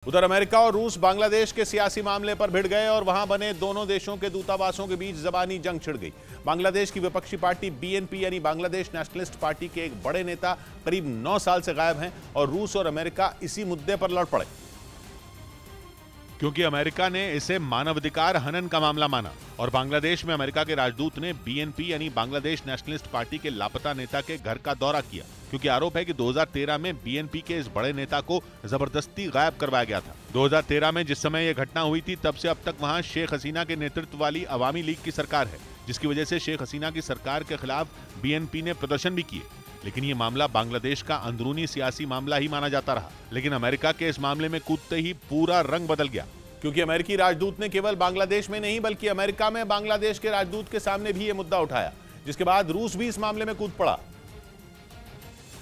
उधर अमेरिका और रूस बांग्लादेश के सियासी मामले पर भिड़ गए और वहां बने दोनों देशों के दूतावासों के बीच जबानी जंग छिड़ गई। बांग्लादेश की विपक्षी पार्टी बीएनपी यानी बांग्लादेश नेशनलिस्ट पार्टी के एक बड़े नेता करीब 9 साल से गायब हैं और रूस और अमेरिका इसी मुद्दे पर लड़ पड़े, क्योंकि अमेरिका ने इसे मानवाधिकार हनन का मामला माना और बांग्लादेश में अमेरिका के राजदूत ने बीएनपी यानी बांग्लादेश नेशनलिस्ट पार्टी के लापता नेता के घर का दौरा किया, क्योंकि आरोप है कि 2013 में बीएनपी के इस बड़े नेता को जबरदस्ती गायब करवाया गया था। 2013 में जिस समय यह घटना हुई थी तब से अब तक वहां शेख हसीना के नेतृत्व वाली अवामी लीग की सरकार है, जिसकी वजह से शेख हसीना की सरकार के खिलाफ बीएनपी ने प्रदर्शन भी किए। लेकिन ये मामला बांग्लादेश का अंदरूनी सियासी मामला ही माना जाता रहा। लेकिन अमेरिका के इस मामले में कूदते ही पूरा रंग बदल गया, क्योंकि अमेरिकी राजदूत ने केवल बांग्लादेश में नहीं बल्कि अमेरिका में बांग्लादेश के राजदूत के सामने भी यह मुद्दा उठाया, जिसके बाद रूस भी इस मामले में कूद पड़ा,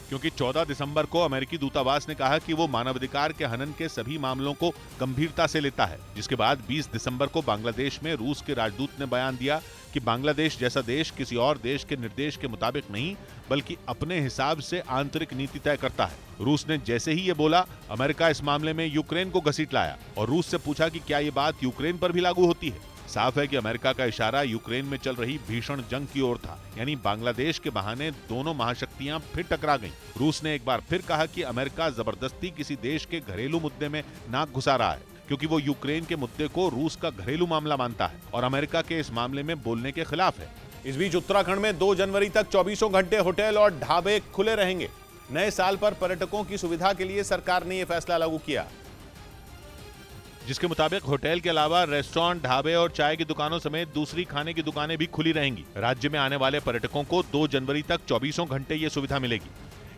क्योंकि 14 दिसंबर को अमेरिकी दूतावास ने कहा कि वो मानवाधिकार के हनन के सभी मामलों को गंभीरता से लेता है। जिसके बाद 20 दिसंबर को बांग्लादेश में रूस के राजदूत ने बयान दिया कि बांग्लादेश जैसा देश किसी और देश के निर्देश के मुताबिक नहीं बल्कि अपने हिसाब से आंतरिक नीति तय करता है। रूस ने जैसे ही ये बोला, अमेरिका इस मामले में यूक्रेन को घसीट लाया और रूस से पूछा कि क्या ये बात यूक्रेन पर भी लागू होती है। साफ है कि अमेरिका का इशारा यूक्रेन में चल रही भीषण जंग की ओर था, यानी बांग्लादेश के बहाने दोनों महाशक्तियां फिर टकरा गईं। रूस ने एक बार फिर कहा कि अमेरिका जबरदस्ती किसी देश के घरेलू मुद्दे में नाक घुसा रहा है, क्योंकि वो यूक्रेन के मुद्दे को रूस का घरेलू मामला मानता है और अमेरिका के इस मामले में बोलने के खिलाफ है। इस बीच उत्तराखंड में 2 जनवरी तक 24 घंटे होटल और ढाबे खुले रहेंगे। नए साल पर पर्यटकों की सुविधा के लिए सरकार ने यह फैसला लागू किया, जिसके मुताबिक होटल के अलावा रेस्टोरेंट, ढाबे और चाय की दुकानों समेत दूसरी खाने की दुकानें भी खुली रहेंगी। राज्य में आने वाले पर्यटकों को 2 जनवरी तक 24 घंटे ये सुविधा मिलेगी।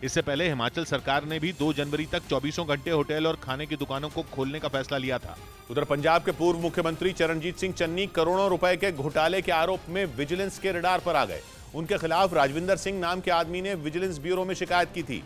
इससे पहले हिमाचल सरकार ने भी 2 जनवरी तक 24 घंटे होटल और खाने की दुकानों को खोलने का फैसला लिया था। उधर पंजाब के पूर्व मुख्यमंत्री चरणजीत सिंह चन्नी करोड़ों रुपए के घोटाले के आरोप में विजिलेंस के रडार पर आ गए। उनके खिलाफ राजविंदर सिंह नाम के आदमी ने विजिलेंस ब्यूरो में शिकायत की थी,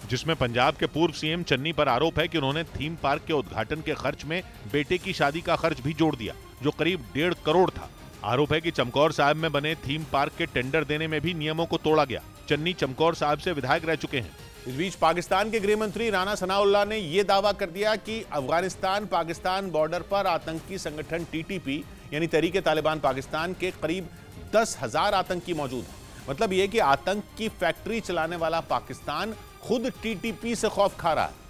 जिसमें पंजाब के पूर्व सीएम चन्नी पर आरोप है कि उन्होंने थीम पार्क के उद्घाटन के खर्च में बेटे की शादी का खर्च भी जोड़ दिया, जो करीब 1.5 करोड़ था। आरोप है कि चमकौर साहब में बने थीम पार्क के टेंडर देने में भी नियमों को तोड़ा गया। चन्नी चमकौर साहब से विधायक रह चुके हैं। इस बीच पाकिस्तान के गृह मंत्री राना सनाउल्लाह ने यह दावा कर दिया कि अफगानिस्तान पाकिस्तान बॉर्डर पर आतंकी संगठन टीटीपी यानी तहरीक तालिबान पाकिस्तान के करीब 10,000 आतंकी मौजूद हैं। मतलब यह कि आतंक की फैक्ट्री चलाने वाला पाकिस्तान खुद टीटीपी से खौफ खा रहा है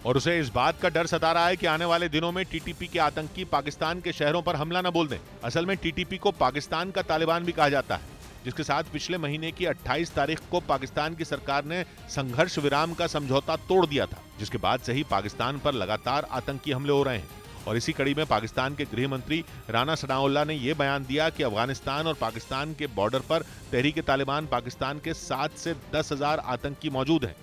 और उसे इस बात का डर सता रहा है कि आने वाले दिनों में टीटीपी के आतंकी पाकिस्तान के शहरों पर हमला न बोल दें। असल में टीटीपी को पाकिस्तान का तालिबान भी कहा जाता है, जिसके साथ पिछले महीने की 28 तारीख को पाकिस्तान की सरकार ने संघर्ष विराम का समझौता तोड़ दिया था, जिसके बाद से ही पाकिस्तान पर लगातार आतंकी हमले हो रहे हैं। और इसी कड़ी में पाकिस्तान के गृह मंत्री राना सनाउल्लाह ने यह बयान दिया कि अफगानिस्तान और पाकिस्तान के बॉर्डर पर तहरीक तालिबान पाकिस्तान के 7 से 10,000 आतंकी मौजूद हैं।